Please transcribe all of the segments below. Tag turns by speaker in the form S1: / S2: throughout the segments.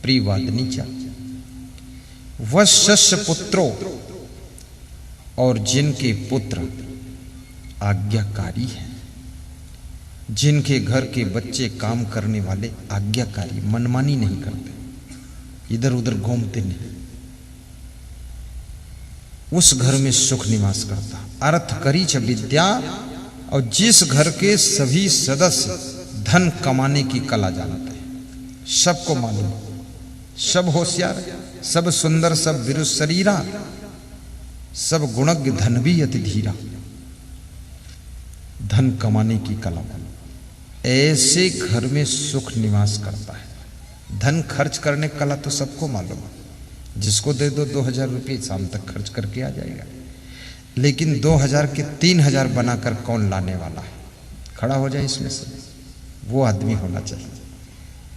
S1: प्रियवादिनीचा वत्स्य पुत्रो, और जिनके पुत्र आज्ञाकारी हैं, जिनके घर के बच्चे काम करने वाले आज्ञाकारी, मनमानी नहीं करते, इधर उधर घूमते नहीं, उस घर में सुख निवास करता। अर्थ करी च विद्या, और जिस घर के सभी सदस्य धन कमाने की कला जानते हैं, सबको मालूम, सब होशियार, सब सुंदर, सब विरु शरीरा, सब गुणज्ञ, धन भी अति धीरा, धन कमाने की कला, ऐसे घर में सुख निवास करता है। धन खर्च करने की कला तो सबको मालूम है, जिसको दे दो 2000 रुपये शाम तक खर्च करके आ जाएगा, लेकिन 2000 के 3000 बनाकर कौन लाने वाला है? खड़ा हो जाए इसमें से, वो आदमी होना चाहिए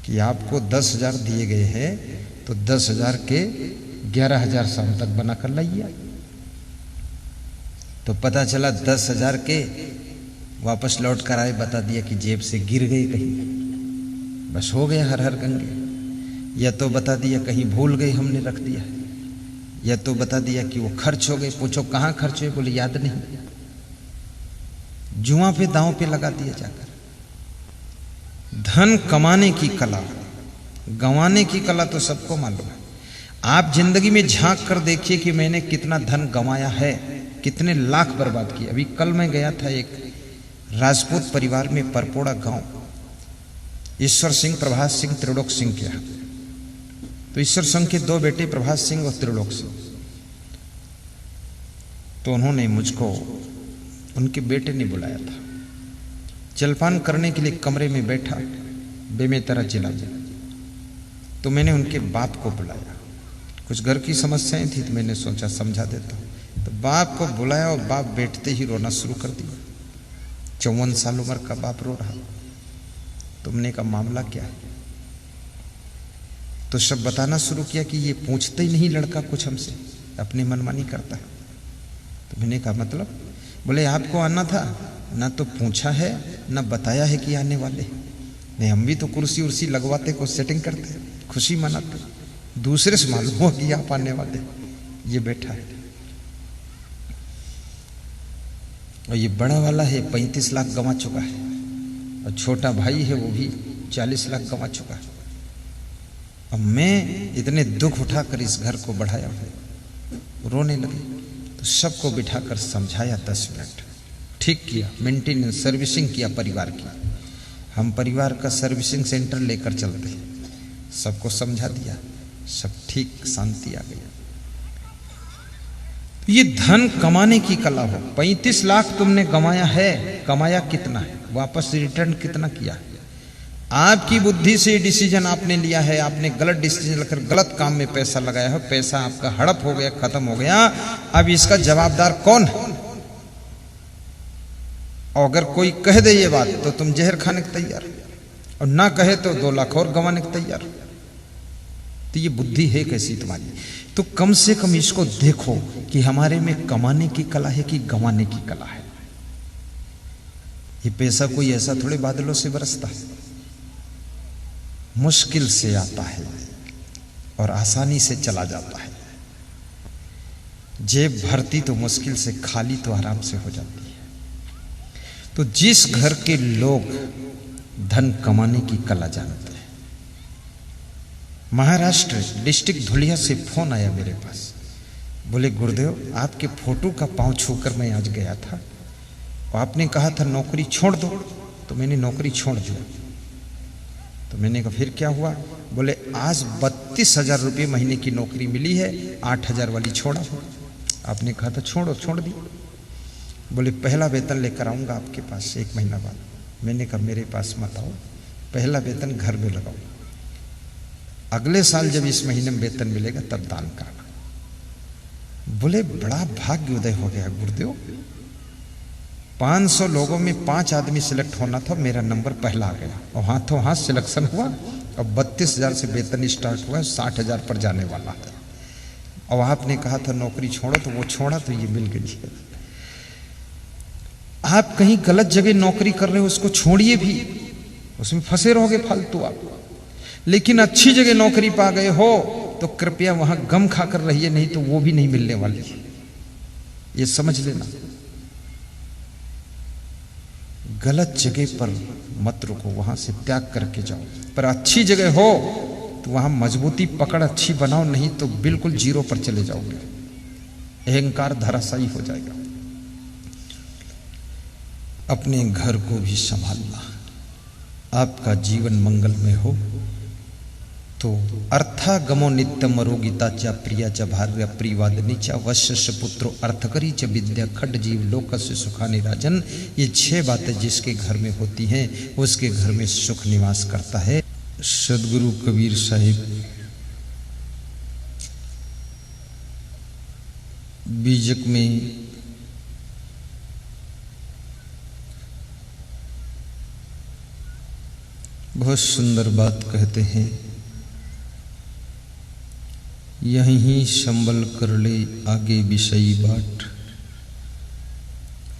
S1: कि आपको 10,000 दिए गए हैं तो 10,000 के 11,000 शाम तक बनाकर लाइए। तो पता चला 10,000 के वापस लौट कर आए, बता दिया कि जेब से गिर गए कहीं, बस हो गया हर हर गंगे। या तो बता दिया कहीं भूल गए हमने रख दिया, या तो बता दिया कि वो खर्च हो गए। पूछो कहाँ खर्च हुए? बोले याद नहीं। जुआ पे दांव पे लगा दिया जाकर। धन कमाने की कला, गंवाने की कला तो सबको मालूम है। आप जिंदगी में झांक कर देखिए कि मैंने कितना धन गंवाया है, कितने लाख बर्बाद किए। अभी कल मैं गया था एक राजपूत परिवार में, परपोड़ा गांव, ईश्वर सिंह, प्रभात सिंह, त्रिलोक सिंह के यहाँ। तो ईश्वर सिंह के 2 बेटे, प्रभात सिंह और त्रिलोक सिंह। तो उन्होंने मुझको, उनके बेटे ने बुलाया था जलपान करने के लिए। कमरे में बैठा बेमेतरा जिला में, तो मैंने उनके बाप को बुलाया। कुछ घर की समस्याएं थी तो मैंने सोचा समझा देता हूं। तो बाप को बुलाया और बाप बैठते ही रोना शुरू कर दिया। 54 साल उम्र का बाप रो रहा। तुमने का मामला क्या है? तो सब बताना शुरू किया कि ये पूछते ही नहीं लड़का कुछ हमसे, अपनी मनमानी करता है। तो मैंने कहा मतलब? बोले आपको आना था ना, तो पूछा है ना बताया है कि आने वाले। नहीं, हम भी तो कुर्सी उर्सी लगवाते, कुछ सेटिंग करते, खुशी मनाते, दूसरे से मालूम हो कि आप आने वाले। ये बैठा है और ये बड़ा वाला है 35 लाख गंवा चुका है, और छोटा भाई है वो भी 40 लाख गंवा चुका है। अब मैं इतने दुख उठाकर इस घर को बढ़ाया हूं। रोने लगे तो सबको बिठाकर समझाया 10 मिनट, ठीक किया, मेंटेनेंस सर्विसिंग किया परिवार की। हम परिवार का सर्विसिंग सेंटर लेकर चलते हैं। सबको समझा दिया, सब ठीक, शांति आ गई। ये धन कमाने की कला हो। 35 लाख तुमने कमाया है, कमाया कितना है, वापस रिटर्न कितना किया है? आपकी बुद्धि से डिसीजन आपने लिया है, आपने गलत डिसीजन लेकर गलत काम में पैसा लगाया है, पैसा आपका हड़प हो गया, खत्म हो गया। अब इसका जवाबदार कौन है? और अगर कोई कह दे ये बात तो तुम जहर खाने को तैयार, और ना कहे तो 2 लाख और गंवाने को तैयार। तो ये बुद्धि है कैसी तुम्हारी? तो कम से कम इसको देखो कि हमारे में कमाने की कला है कि गंवाने की कला है। ये पैसा कोई ऐसा थोड़े बादलों से बरसता है, मुश्किल से आता है और आसानी से चला जाता है। जेब भरती तो मुश्किल से, खाली तो आराम से हो जाती है। तो जिस घर के लोग धन कमाने की कला जानते हैं, महाराष्ट्र डिस्ट्रिक्ट धुलिया से फोन आया मेरे पास। बोले गुरुदेव आपके फोटो का पांव छूकर मैं आज गया था, और आपने कहा था नौकरी छोड़ दो, तो मैंने नौकरी छोड़ दिया। तो मैंने कहा फिर क्या हुआ? बोले आज 32,000 रुपये महीने की नौकरी मिली है, 8,000 वाली छोड़ा। आपने कहा था छोड़ो, छोड़ दी। बोले पहला वेतन लेकर आऊँगा आपके पास 1 महीना बाद। मैंने कहा मेरे पास मत आओ, पहला वेतन घर में लगाओ, अगले साल जब इस महीने में वेतन मिलेगा तब दान करना। बोले बड़ा भाग्योदय हो गया गुरुदेव, 500 लोगों में 5 आदमी सिलेक्ट होना था, मेरा नंबर पहला आ गया और हाथों हाथ सिलेक्शन हुआ। और 32,000 से वेतन स्टार्ट हुआ, 60,000 पर जाने वाला है। और आपने कहा था नौकरी छोड़ो, तो वो छोड़ा, तो ये मिल गई है। आप कहीं गलत जगह नौकरी कर रहे हो, उसको छोड़िए भी, उसमें फंसे रहोगे फालतू। आप लेकिन अच्छी जगह नौकरी पा गए हो तो कृपया वहां गम खाकर रहिए, नहीं तो वो भी नहीं मिलने वाली, ये समझ लेना। गलत जगह पर मत रुको, वहां से त्याग करके जाओ। पर अच्छी जगह हो तो वहां मजबूती पकड़ अच्छी बनाओ, नहीं तो बिल्कुल जीरो पर चले जाओगे, अहंकार धराशायी हो जाएगा। अपने घर को भी संभालना। आपका जीवन मंगलमय हो तो अर्थागमो नित्यम अरोगिता च प्रिया च भार्य प्रियवादिनी च वश्य पुत्रो अर्थकरी च विद्या खड्ड जीव लोकस्य सुखानि राजन। ये 6 बातें जिसके घर में होती हैं उसके घर में सुख निवास करता है। सदगुरु कबीर साहिब बीजक में बहुत सुंदर बात कहते हैं, यहीं संबल कर ले आगे विषयी बाट,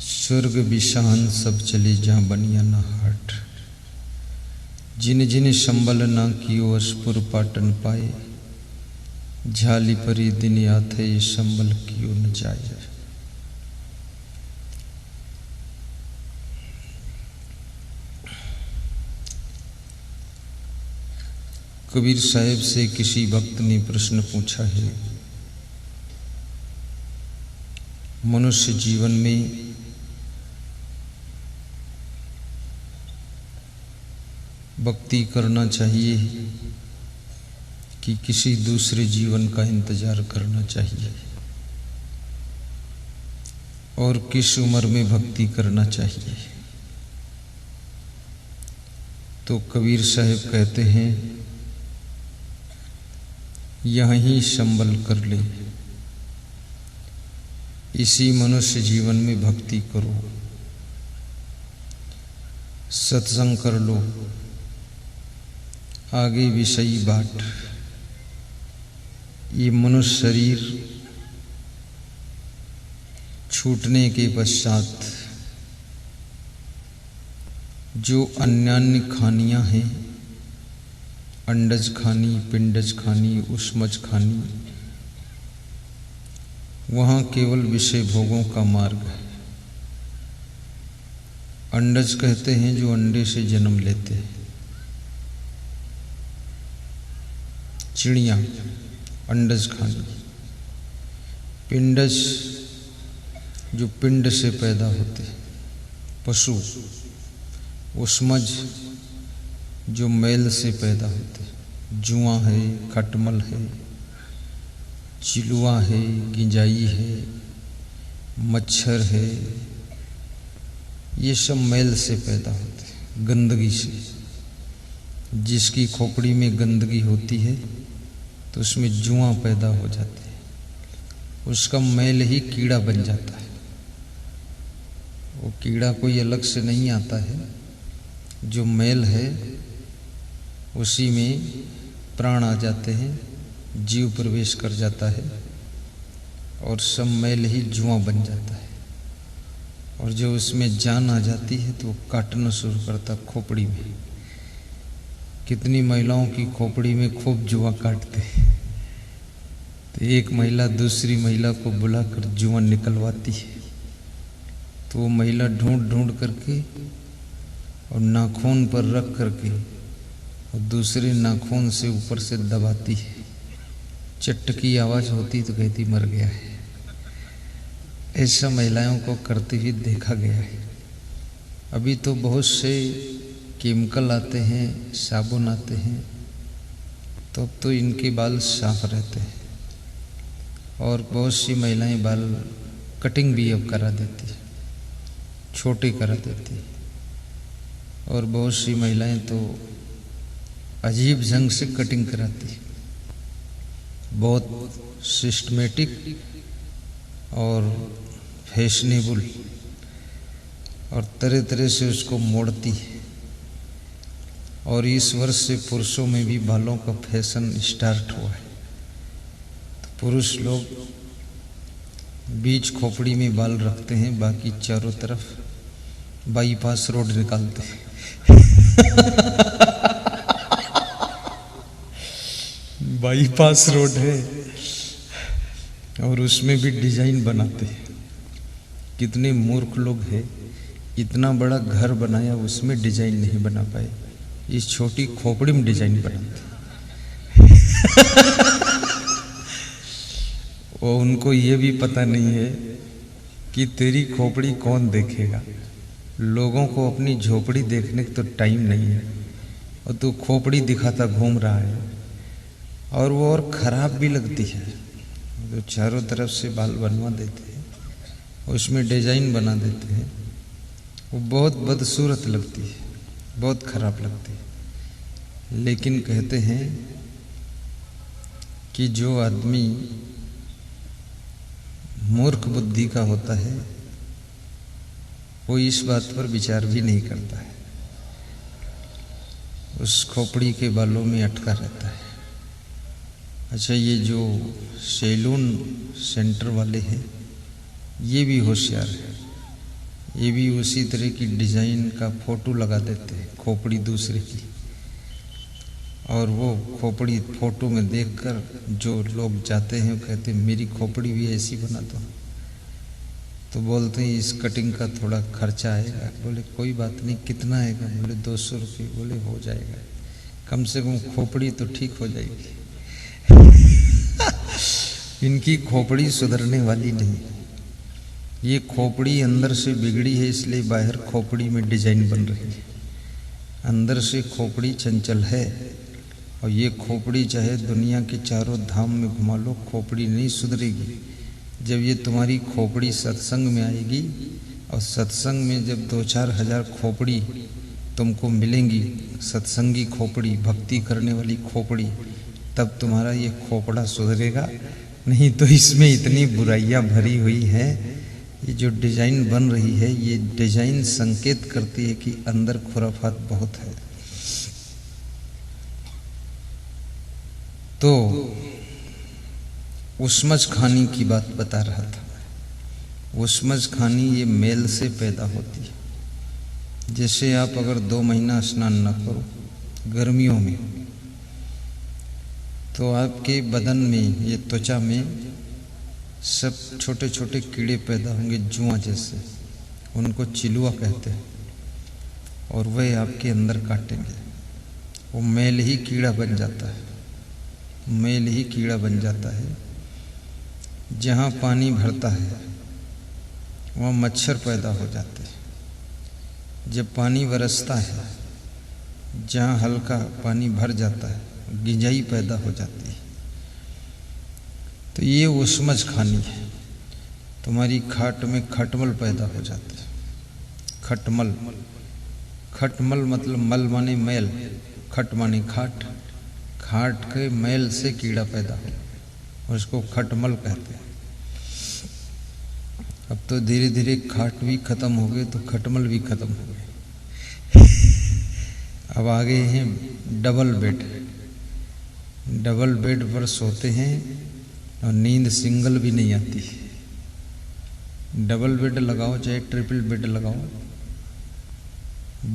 S1: स्वर्ग विषान सब चले जहाँ बनिया न हाट। जिन जिन संबल ना कियो अस्पुर पाटन पाए, झाली परी दिन आथे ये संबल कियो न जाए। कबीर साहब से किसी भक्त ने प्रश्न पूछा है, मनुष्य जीवन में भक्ति करना चाहिए कि किसी दूसरे जीवन का इंतजार करना चाहिए, और किस उम्र में भक्ति करना चाहिए? तो कबीर साहब कहते हैं, यहीं संबल कर ले, इसी मनुष्य जीवन में भक्ति करो, सत्संग कर लो, आगे विषयी बाट। ये मनुष्य शरीर छूटने के पश्चात जो अन्यान्य खानियां हैं, अंडज खानी, पिंडज खानी, उष्मज खानी, वहाँ केवल विषय भोगों का मार्ग है। अंडज कहते हैं जो अंडे से जन्म लेते हैं, चिड़िया अंडज खानी। पिंडज जो पिंड से पैदा होते हैं, पशु। उष्मज जो मैल से पैदा होते हैं, जुआ है, खटमल है, चिलुआ है, गिंजाई है, मच्छर है, ये सब मैल से पैदा होते हैं, गंदगी से। जिसकी खोपड़ी में गंदगी होती है तो उसमें जुआ पैदा हो जाते हैं, उसका मैल ही कीड़ा बन जाता है। वो कीड़ा कोई अलग से नहीं आता है, जो मैल है उसी में प्राण आ जाते हैं, जीव प्रवेश कर जाता है और सब मैल ही जुआ बन जाता है। और जो उसमें जान आ जाती है तो वो काटना शुरू करता खोपड़ी में। कितनी महिलाओं की खोपड़ी में खूब जुआ काटते हैं, तो एक महिला दूसरी महिला को बुलाकर जुआ निकलवाती है, तो वो महिला ढूंढ ढूंढ करके और नाखून पर रख करके और दूसरे नाखून से ऊपर से दबाती है। चट की आवाज़ होती तो कहती मर गया है। ऐसा महिलाओं को करते हुए देखा गया है। अभी तो बहुत से केमिकल आते हैं, साबुन आते हैं, तो अब तो इनके बाल साफ रहते हैं। और बहुत सी महिलाएं बाल कटिंग भी अब करा देती है, छोटे करा देती है। और बहुत सी महिलाएं तो अजीब ढंग से कटिंग कराती है, बहुत सिस्टमेटिक और फैशनेबल, और तरह तरह से उसको मोड़ती है। और इस वर्ष से पुरुषों में भी बालों का फैशन स्टार्ट हुआ है। तो पुरुष लोग बीच खोपड़ी में बाल रखते हैं, बाकी चारों तरफ बाईपास रोड निकालते हैं। बाईपास रोड है और उसमें भी डिजाइन बनाते हैं। कितने मूर्ख लोग हैं, इतना बड़ा घर बनाया उसमें डिजाइन नहीं बना पाए, इस छोटी खोपड़ी में डिजाइन बनाते। वो उनको ये भी पता नहीं है कि तेरी खोपड़ी कौन देखेगा। लोगों को अपनी झोपड़ी देखने का तो टाइम नहीं है और तू खोपड़ी दिखाता घूम रहा है। और वो और खराब भी लगती है, जो चारों तरफ से बाल बनवा देते हैं, उसमें डिजाइन बना देते हैं, वो बहुत बदसूरत लगती है, बहुत खराब लगती है। लेकिन कहते हैं कि जो आदमी मूर्ख बुद्धि का होता है वो इस बात पर विचार भी नहीं करता है, उस खोपड़ी के बालों में अटका रहता है। अच्छा, ये जो सैलून सेंटर वाले हैं ये भी होशियार है, ये भी उसी तरह की डिजाइन का फोटो लगा देते हैं खोपड़ी दूसरे की, और वो खोपड़ी फोटो में देखकर जो लोग जाते हैं वो कहते हैं मेरी खोपड़ी भी ऐसी बना दो। तो बोलते हैं इस कटिंग का थोड़ा खर्चा आएगा। बोले कोई बात नहीं, कितना आएगा? बोले 200 रुपये। बोले हो जाएगा, कम से कम खोपड़ी तो ठीक हो जाएगी। इनकी खोपड़ी सुधरने वाली नहीं, ये खोपड़ी अंदर से बिगड़ी है इसलिए बाहर खोपड़ी में डिजाइन बन रही है। अंदर से खोपड़ी चंचल है और ये खोपड़ी चाहे दुनिया के चारों धाम में घुमा लो, खोपड़ी नहीं सुधरेगी। जब ये तुम्हारी खोपड़ी सत्संग में आएगी और सत्संग में जब 2-4 हजार खोपड़ी तुमको मिलेंगी, सत्संगी खोपड़ी, भक्ति करने वाली खोपड़ी, तब तुम्हारा ये खोपड़ा सुधरेगा। नहीं तो इसमें इतनी बुराइयां भरी हुई है। ये जो डिजाइन बन रही है ये डिजाइन संकेत करती है कि अंदर खुराफात बहुत है। तो उस्मज खानी की बात बता रहा था। उस्मज खानी ये मेल से पैदा होती है। जैसे आप अगर 2 महीना स्नान न करो गर्मियों में, तो आपके बदन में, ये त्वचा में सब छोटे छोटे कीड़े पैदा होंगे जुआ जैसे, उनको चिलुआ कहते हैं, और वह आपके अंदर काटेंगे। वो मेल ही कीड़ा बन जाता है, मेल ही कीड़ा बन जाता है। जहाँ पानी भरता है वहाँ मच्छर पैदा हो जाते हैं। जब पानी बरसता है, जहाँ हल्का पानी भर जाता है गिंजाई पैदा हो जाती है। तो ये उस्मज खानी है। तुम्हारी खाट में खटमल पैदा हो जाता है। खटमल, खटमल मतलब मल माने मैल, खट माने खाट, खाट के मैल से कीड़ा पैदा हो, उसको खटमल कहते हैं। अब तो धीरे धीरे खाट भी खत्म हो गए तो खटमल भी खत्म हो गए। अब आगे हैं डबल बेड। डबल बेड पर सोते हैं और नींद सिंगल भी नहीं आती। डबल बेड लगाओ चाहे ट्रिपल बेड लगाओ,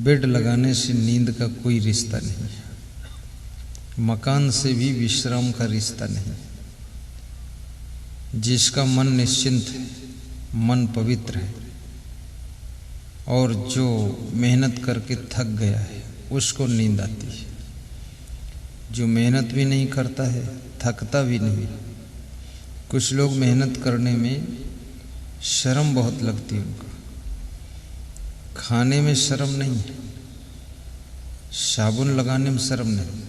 S1: बेड लगाने से नींद का कोई रिश्ता नहीं है। मकान से भी विश्राम का रिश्ता नहीं। जिसका मन निश्चिंत है, मन पवित्र है, और जो मेहनत करके थक गया है उसको नींद आती है। जो मेहनत भी नहीं करता है थकता भी नहीं। कुछ लोग मेहनत करने में शर्म बहुत लगती है उनको। खाने में शर्म नहीं है, साबुन लगाने में शर्म नहीं,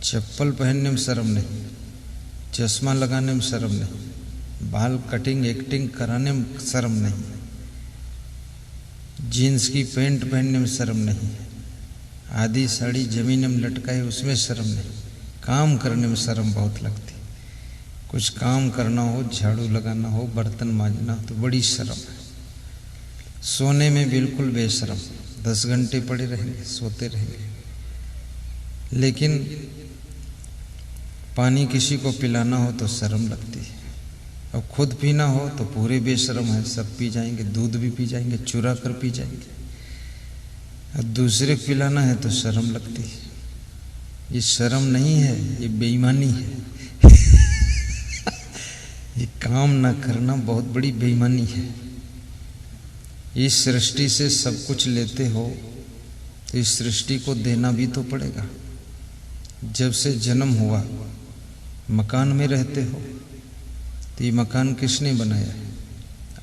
S1: चप्पल पहनने में शर्म नहीं, चश्मा लगाने में शर्म नहीं, बाल कटिंग एक्टिंग कराने में शर्म नहीं, जीन्स की पैंट पहनने में शर्म नहीं, आधी साड़ी जमीन में लटकाए उसमें शर्म नहीं। काम करने में शर्म बहुत लगती। कुछ काम करना हो, झाड़ू लगाना हो, बर्तन मांजना हो तो बड़ी शर्म है। सोने में बिल्कुल बेशर्म, 10 घंटे पड़े रहेंगे, सोते रहेंगे। लेकिन पानी किसी को पिलाना हो तो शर्म लगती है, और खुद पीना हो तो पूरे बेशर्म है, सब पी जाएंगे, दूध भी पी जाएंगे, चुरा कर पी जाएंगे। और दूसरे को पिलाना है तो शर्म लगती है। ये शर्म नहीं है, ये बेईमानी है। ये काम ना करना बहुत बड़ी बेईमानी है। इस सृष्टि से सब कुछ लेते हो तो इस सृष्टि को देना भी तो पड़ेगा। जब से जन्म हुआ मकान में रहते हो तो ये मकान किसने बनाया है?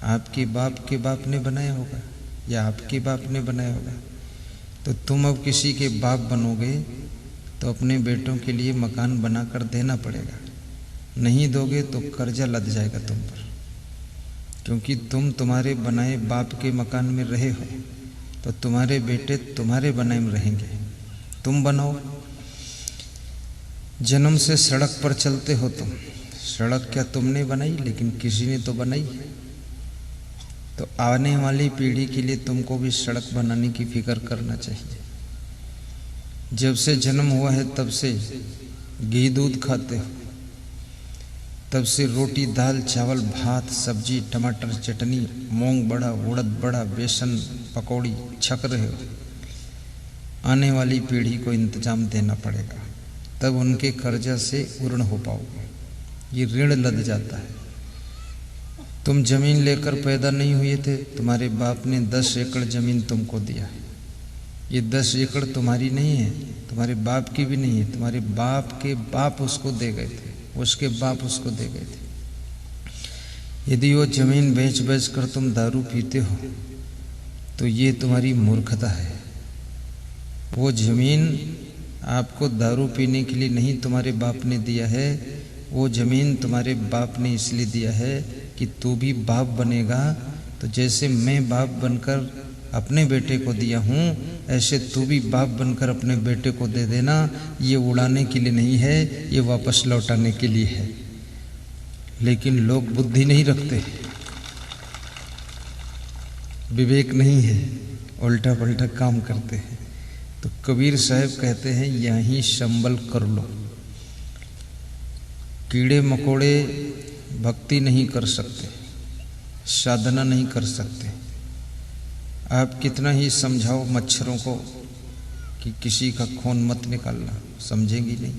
S1: आपके बाप ने बनाया होगा या आपके बाप ने बनाया होगा। तो तुम अब किसी के बाप बनोगे तो अपने बेटों के लिए मकान बनाकर देना पड़ेगा। नहीं दोगे तो कर्जा लद जाएगा तुम पर, क्योंकि तुम तुम्हारे बनाए बाप के मकान में रहे हो तो तुम्हारे बेटे तुम्हारे बनाए में रहेंगे। तुम बनाओ। जन्म से सड़क पर चलते हो तुम। सड़क क्या तुमने बनाई, लेकिन किसी ने तो बनाई। तो आने वाली पीढ़ी के लिए तुमको भी सड़क बनाने की फिक्र करना चाहिए। जब से जन्म हुआ है तब से घी दूध खाते हो, तब से रोटी दाल चावल भात सब्जी टमाटर चटनी मूंग बड़ा उड़द बड़ा बेसन पकौड़ी छक रहे हो। आने वाली पीढ़ी को इंतजाम देना पड़ेगा, तब उनके कर्जा से उर्ण हो पाओगे। ये ऋण लद जाता है। तुम जमीन लेकर पैदा नहीं हुए थे, तुम्हारे बाप ने 10 एकड़ जमीन तुमको दिया है। ये 10 एकड़ तुम्हारी नहीं है, तुम्हारे बाप की भी नहीं है, तुम्हारे बाप के बाप उसको दे गए थे, उसके बाप उसको दे गए थे। यदि वो जमीन बेच बेच कर तुम दारू पीते हो तो ये तुम्हारी मूर्खता है। वो जमीन आपको दारू पीने के लिए नहीं तुम्हारे बाप ने दिया है, वो जमीन तुम्हारे बाप ने इसलिए दिया है कि तू भी बाप बनेगा। तो जैसे मैं बाप बनकर अपने बेटे को दिया हूँ, ऐसे तू भी बाप बनकर अपने बेटे को दे देना। ये उड़ाने के लिए नहीं है, ये वापस लौटाने के लिए है। लेकिन लोग बुद्धि नहीं रखते, विवेक नहीं है, उल्टा पल्टा काम करते हैं। तो कबीर साहब कहते हैं यहीं संबल कर लो। कीड़े मकोड़े भक्ति नहीं कर सकते, साधना नहीं कर सकते। आप कितना ही समझाओ मच्छरों को कि किसी का खून मत निकालना, समझेंगी नहीं।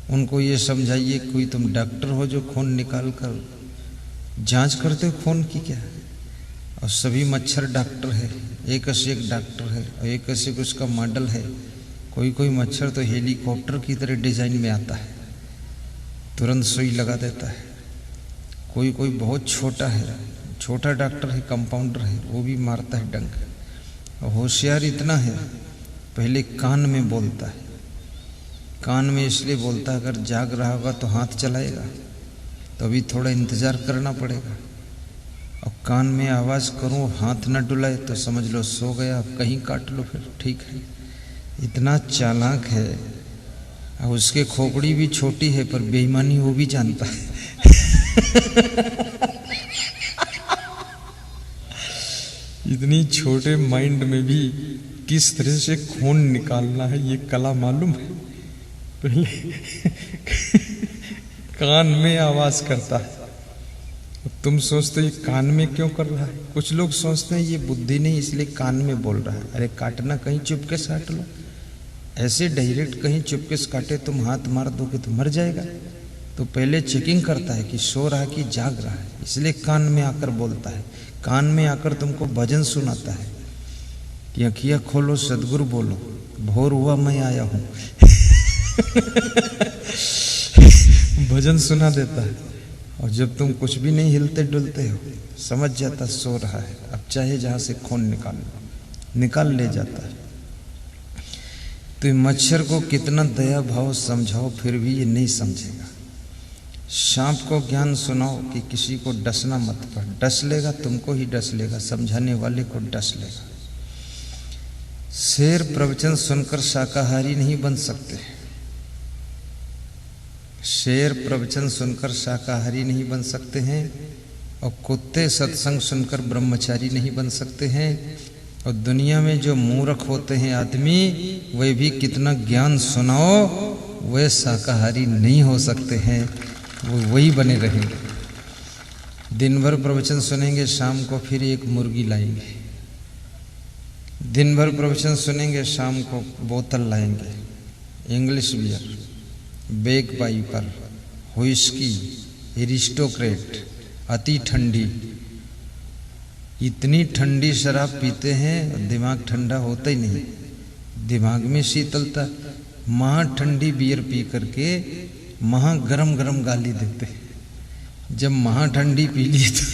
S1: उनको ये समझाइए कोई तुम डॉक्टर हो जो खून निकाल कर जांच करते हो खून की क्या। और सभी मच्छर डॉक्टर है, एक से एक डॉक्टर है और एक से एक उसका मॉडल है। कोई कोई मच्छर तो हेलीकॉप्टर की तरह डिजाइन में आता है, तुरंत सुई लगा देता है। कोई कोई बहुत छोटा है, छोटा डॉक्टर है, कंपाउंडर है, वो भी मारता है डंक। और होशियार इतना है, पहले कान में बोलता है। कान में इसलिए बोलता है अगर जाग रहा होगा तो हाथ चलाएगा, तो अभी थोड़ा इंतजार करना पड़ेगा। और कान में आवाज़ करूँ हाथ न डुलाए तो समझ लो सो गया, अब कहीं काट लो फिर ठीक है। इतना चालाक है। और उसके खोपड़ी भी छोटी है पर बेईमानी वो भी जानता है। इतनी छोटे माइंड में भी किस तरह से खून निकालना है ये कला मालूम है। पहले कान में आवाज करता है, तुम सोचते ये कान में क्यों कर रहा है। कुछ लोग सोचते हैं ये बुद्धि नहीं इसलिए कान में बोल रहा है। अरे काटना कहीं चुपके से काट लो, ऐसे डायरेक्ट कहीं चुपके से काटे तुम हाथ मार दोगे तो मर जाएगा। तो पहले चेकिंग करता है कि सो रहा कि जाग रहा है, इसलिए कान में आकर बोलता है। कान में आकर तुमको भजन सुनाता है कि अखियाँ खोलो सदगुरु बोलो, भोर हुआ मैं आया हूँ। भजन सुना देता है। और जब तुम कुछ भी नहीं हिलते डुलते हो समझ जाता सो रहा है, अब चाहे जहाँ से खून निकाल ले जाता है। तो मच्छर को कितना दया भाव समझाओ फिर भी ये नहीं समझेगा। सांप को ज्ञान सुनाओ कि किसी को डसना मत पर, डस लेगा तुमको ही डस लेगा, समझाने वाले को डस लेगा। शेर प्रवचन सुनकर शाकाहारी नहीं बन सकते, शेर प्रवचन सुनकर शाकाहारी नहीं बन सकते हैं, और कुत्ते सत्संग सुनकर ब्रह्मचारी नहीं बन सकते हैं। और दुनिया में जो मूर्ख होते हैं आदमी, वे भी कितना ज्ञान सुनाओ वे शाकाहारी नहीं हो सकते हैं, वो वही बने रहेंगे। दिन भर प्रवचन सुनेंगे, शाम को फिर एक मुर्गी लाएंगे। दिन भर प्रवचन सुनेंगे, शाम को बोतल लाएंगे। English beer, Bagpiper, whisky, Aristocrat, अति ठंडी। इतनी ठंडी शराब पीते हैं, दिमाग ठंडा होता ही नहीं, दिमाग में शीतलता। महा ठंडी बियर पी करके महा गरम गरम गाली देते। जब महा ठंडी पी ली तो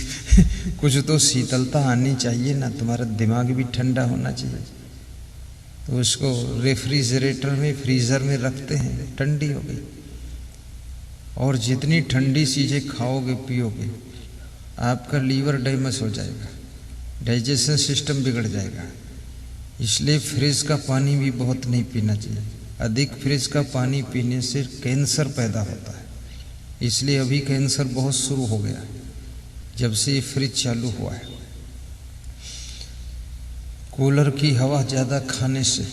S1: कुछ तो शीतलता आनी चाहिए ना, तुम्हारा दिमाग भी ठंडा होना चाहिए। तो उसको रेफ्रिजरेटर में, फ्रीज़र में रखते हैं, ठंडी हो गई। और जितनी ठंडी चीज़ें खाओगे पियोगे, आपका लीवर डैमेज हो जाएगा, डाइजेशन सिस्टम बिगड़ जाएगा। इसलिए फ्रिज का पानी भी बहुत नहीं पीना चाहिए। अधिक फ्रिज का पानी पीने से कैंसर पैदा होता है। इसलिए अभी कैंसर बहुत शुरू हो गया जब से ये फ्रिज चालू हुआ है। कूलर की हवा ज़्यादा खाने से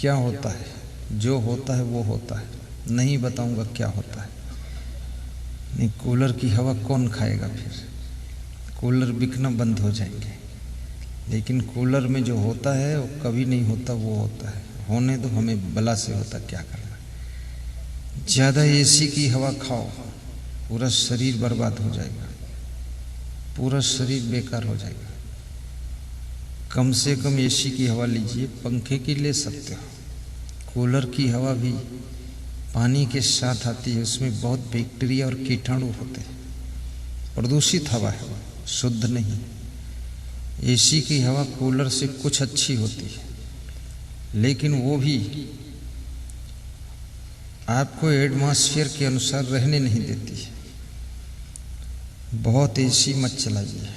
S1: क्या होता है? जो होता है वो होता है, नहीं बताऊंगा क्या होता है। नहीं, कूलर की हवा कौन खाएगा? फिर कूलर बिकना बंद हो जाएंगे। लेकिन कूलर में जो होता है वो कभी नहीं होता, वो होता है। होने दो, हमें बला से होता, क्या करना। ज़्यादा एसी की हवा खाओ, पूरा शरीर बर्बाद हो जाएगा, पूरा शरीर बेकार हो जाएगा। कम से कम एसी की हवा लीजिए, पंखे की ले सकते हो। कूलर की हवा भी पानी के साथ आती है, उसमें बहुत बैक्टीरिया और कीटाणु होते हैं, प्रदूषित हवा है, शुद्ध नहीं। एसी की हवा कूलर से कुछ अच्छी होती है, लेकिन वो भी आपको एटमॉस्फेयर के अनुसार रहने नहीं देती है। बहुत एसी मत चलाइए,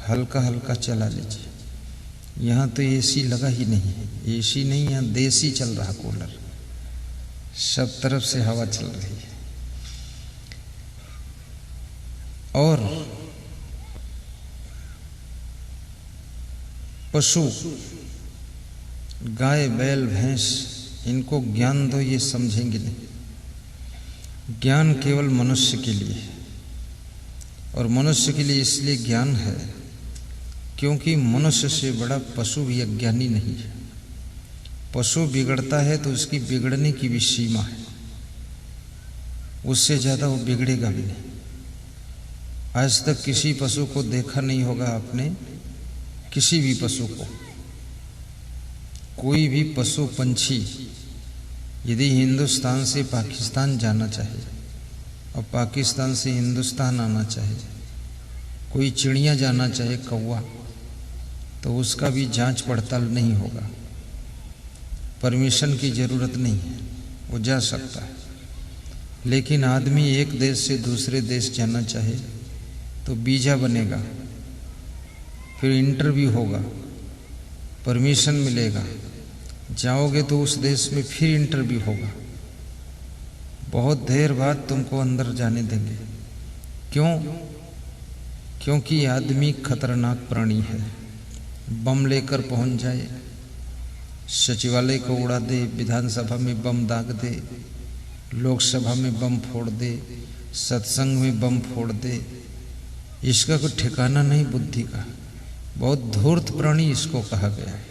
S1: हल्का हल्का चला लीजिए। यहाँ तो एसी लगा ही नहीं है, एसी नहीं, यहाँ देसी चल रहा कूलर, सब तरफ से हवा चल रही है। और पशु, गाय बैल भैंस, इनको ज्ञान दो, ये समझेंगे नहीं। ज्ञान केवल मनुष्य के लिए है, और मनुष्य के लिए इसलिए ज्ञान है क्योंकि मनुष्य से बड़ा पशु भी अज्ञानी नहीं है। पशु बिगड़ता है तो उसकी बिगड़ने की भी सीमा है, उससे ज़्यादा वो बिगड़ेगा भी नहीं। आज तक किसी पशु को देखा नहीं होगा आपने, किसी भी पशु को, कोई भी पशु पंछी यदि हिंदुस्तान से पाकिस्तान जाना चाहे और पाकिस्तान से हिंदुस्तान आना चाहे, कोई चिड़िया जाना चाहे, कौवा, तो उसका भी जांच पड़ताल नहीं होगा, परमिशन की ज़रूरत नहीं है, वो जा सकता है। लेकिन आदमी एक देश से दूसरे देश जाना चाहे तो वीज़ा बनेगा, फिर इंटरव्यू होगा, परमिशन मिलेगा, जाओगे तो उस देश में फिर इंटरव्यू होगा, बहुत देर बाद तुमको अंदर जाने देंगे। क्यों? क्योंकि आदमी खतरनाक प्राणी है। बम लेकर पहुंच जाए, सचिवालय को उड़ा दे, विधानसभा में बम दाग दे, लोकसभा में बम फोड़ दे, सत्संग में बम फोड़ दे, इसका कोई ठिकाना नहीं बुद्धि का। बहुत धूर्त प्राणी इसको कहा गया है।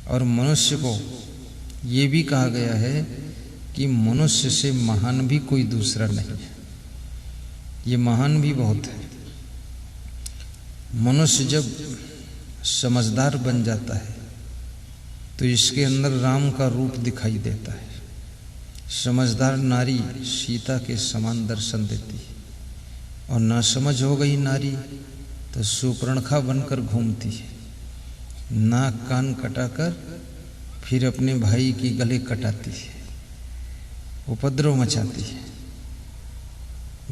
S1: और मनुष्य को ये भी कहा गया है कि मनुष्य से महान भी कोई दूसरा नहीं है। ये महान भी बहुत है। मनुष्य जब समझदार बन जाता है तो इसके अंदर राम का रूप दिखाई देता है। समझदार नारी सीता के समान दर्शन देती है, और नासमझ हो गई नारी तो सुपर्णखा बनकर घूमती है, नाक कान कटाकर फिर अपने भाई की गले कटाती है, उपद्रव मचाती है।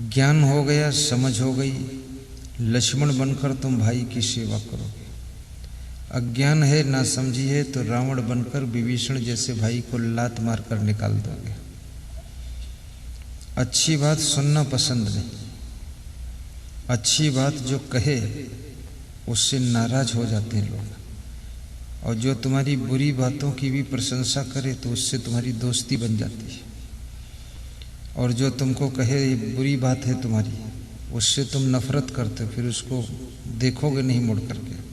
S1: ज्ञान हो गया, समझ हो गई, लक्ष्मण बनकर तुम भाई की सेवा करोगे। अज्ञान है, ना समझी है, तो रावण बनकर विभीषण जैसे भाई को लात मारकर निकाल दोगे। अच्छी बात सुनना पसंद नहीं, अच्छी बात जो कहे उससे नाराज हो जाते हैं लोग, और जो तुम्हारी बुरी बातों की भी प्रशंसा करे तो उससे तुम्हारी दोस्ती बन जाती है, और जो तुमको कहे ये बुरी बात है तुम्हारी, उससे तुम नफरत करते हो, फिर उसको देखोगे नहीं मुड़ करके।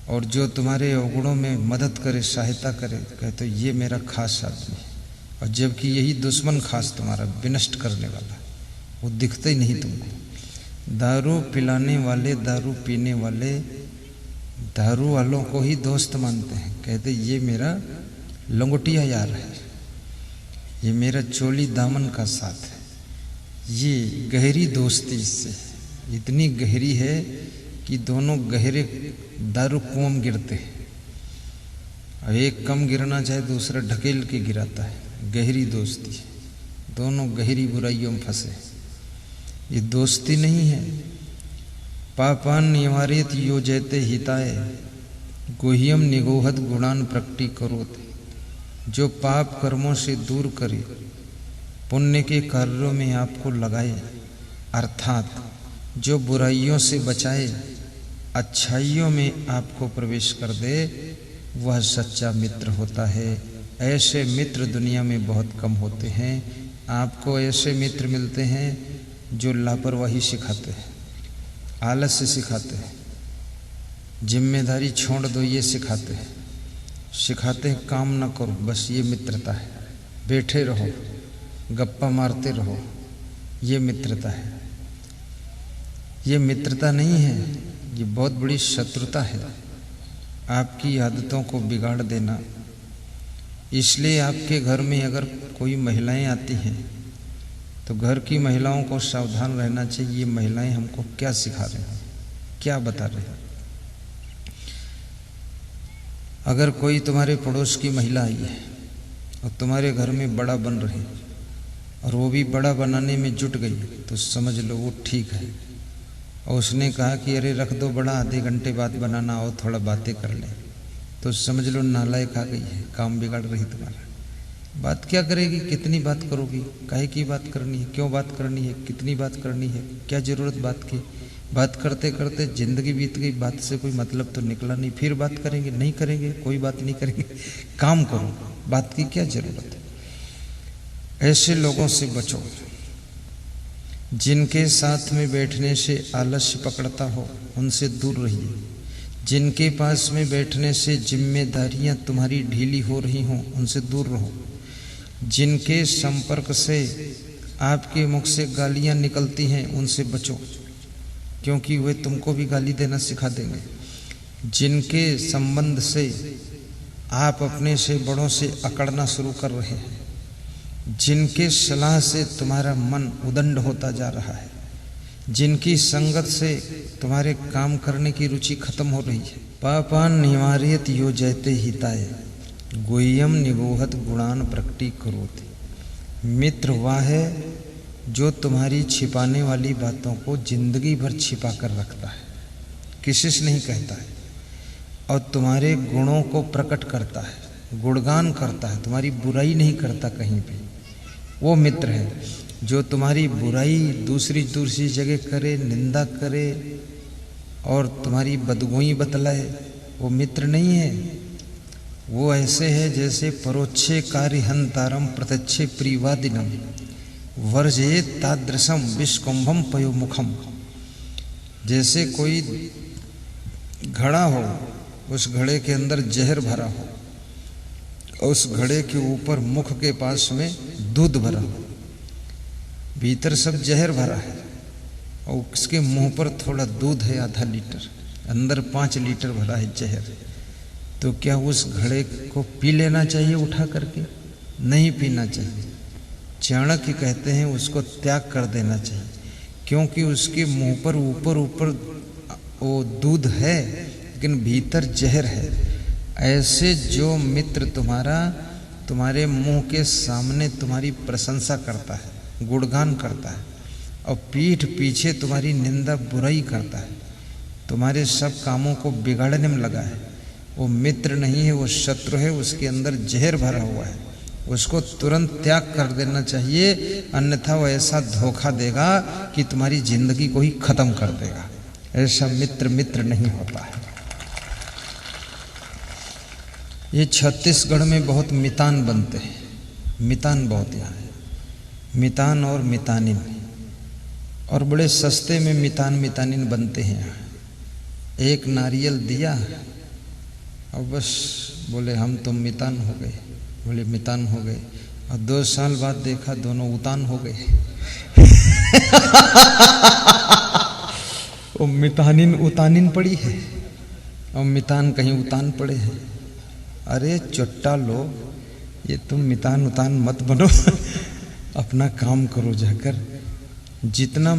S1: और जो तुम्हारे अवगुणों में मदद करे, सहायता करे, कहे तो ये मेरा खास आदमी है, और जबकि यही दुश्मन खास तुम्हारा विनष्ट करने वाला, वो दिखता ही नहीं तुमको। दारू पिलाने वाले, दारू पीने वाले दारू वालों को ही दोस्त मानते हैं। कहते ये मेरा लंगोटिया यार है, ये मेरा चोली दामन का साथ है, ये गहरी दोस्ती इससे इतनी गहरी है कि दोनों गहरे दारू कुआं में गिरते हैं, और एक कम गिरना चाहे दूसरा ढकेल के गिराता है। गहरी दोस्ती, दोनों गहरी बुराइयों में फंसे। ये दोस्ती नहीं है। पापान निवारित योजयते हिताय गुह्यम निगोहत गुणान प्रकटी करोते। जो पाप कर्मों से दूर करे, पुण्य के कार्यों में आपको लगाए, अर्थात जो बुराइयों से बचाए, अच्छाइयों में आपको प्रवेश कर दे, वह सच्चा मित्र होता है। ऐसे मित्र दुनिया में बहुत कम होते हैं। आपको ऐसे मित्र मिलते हैं जो लापरवाही सिखाते हैं, आलस्य सिखाते हैं, जिम्मेदारी छोड़ दो ये सिखाते हैं, सिखाते हैं काम ना करो, बस ये मित्रता है। बैठे रहो, गप्पा मारते रहो, ये मित्रता है। ये मित्रता नहीं है, ये बहुत बड़ी शत्रुता है, आपकी आदतों को बिगाड़ देना। इसलिए आपके घर में अगर कोई महिलाएं आती हैं तो घर की महिलाओं को सावधान रहना चाहिए। ये महिलाएं हमको क्या सिखा रही हैं, क्या बता रही हैं। अगर कोई तुम्हारे पड़ोस की महिला आई है और तुम्हारे घर में बड़ा बन रही है और वो भी बड़ा बनाने में जुट गई, तो समझ लो वो ठीक है। और उसने कहा कि अरे रख दो बड़ा, आधे घंटे बाद बनाना, और थोड़ा बातें कर ले, तो समझ लो नालायक आ गई है, काम बिगाड़ रही तुम्हारा। बात क्या करेगी, कितनी बात करोगी, काहे की बात करनी है, क्यों बात करनी है, कितनी बात करनी है, क्या जरूरत बात की। बात करते करते जिंदगी बीत गई, बात से कोई मतलब तो निकला नहीं। फिर बात करेंगे, नहीं करेंगे, कोई बात नहीं करेंगे, काम करो, बात की क्या जरूरत है। ऐसे लोगों से बचो जिनके साथ में बैठने से आलस्य पकड़ता हो, उनसे दूर रहिए। जिनके पास में बैठने से जिम्मेदारियां तुम्हारी ढीली हो रही हों, उनसे दूर रहो। जिनके संपर्क से आपके मुख से गालियां निकलती हैं, उनसे बचो, क्योंकि वे तुमको भी गाली देना सिखा देंगे। जिनके संबंध से आप अपने से बड़ों से अकड़ना शुरू कर रहे हैं, जिनके सलाह से तुम्हारा मन उदंड होता जा रहा है, जिनकी संगत से तुम्हारे काम करने की रुचि खत्म हो रही है। पापान निवार्यत योजयते हिताय गुह्यम निगोहत गुणान प्रकटी करोति। मित्र वह है जो तुम्हारी छिपाने वाली बातों को जिंदगी भर छिपा कर रखता है, किसी से नहीं कहता है, और तुम्हारे गुणों को प्रकट करता है, गुणगान करता है, तुम्हारी बुराई नहीं करता कहीं भी। वो मित्र है। जो तुम्हारी बुराई दूसरी जगह करे, निंदा करे और तुम्हारी बदगोई बतलाए, वो मित्र नहीं है। वो ऐसे है जैसे परोक्षे कार्य हंतारम प्रत्यक्षे प्रिवादिनम वर्जे तादृशम विष्कुंभम पयोमुखम। जैसे कोई घड़ा हो, उस घड़े के अंदर जहर भरा हो, उस घड़े के ऊपर मुख के पास में दूध भरा हो, भीतर सब जहर भरा है, और उसके मुंह पर थोड़ा दूध है, आधा लीटर, अंदर 5 लीटर भरा है जहर। तो क्या उस घड़े को पी लेना चाहिए उठा करके? नहीं पीना चाहिए। चाणक्य कहते हैं उसको त्याग कर देना चाहिए, क्योंकि उसके मुंह पर ऊपर वो दूध है लेकिन भीतर जहर है। ऐसे जो मित्र तुम्हारा तुम्हारे मुंह के सामने तुम्हारी प्रशंसा करता है, गुणगान करता है, और पीठ पीछे तुम्हारी निंदा बुराई करता है, तुम्हारे सब कामों को बिगाड़ने में लगा है, वो मित्र नहीं है, वो शत्रु है। उसके अंदर जहर भरा हुआ है, उसको तुरंत त्याग कर देना चाहिए, अन्यथा वो ऐसा धोखा देगा कि तुम्हारी जिंदगी को ही खत्म कर देगा। ऐसा मित्र मित्र नहीं होता है। ये छत्तीसगढ़ में बहुत मितान बनते हैं, मितान बहुत यहाँ है, मितान और मितानिन, और बड़े सस्ते में मितान मितानिन बनते हैं यहाँ। एक नारियल दिया और बस बोले हम तो मितान हो गए, बोले मितान हो गए। और 2 साल बाद देखा दोनों उतान हो गए। वो मितानिन उतानिन पड़ी है और मितान कहीं उतान पड़े हैं। अरे चट्टा लो, ये तुम मितान उतान मत बनो। अपना काम करो जाकर। जितना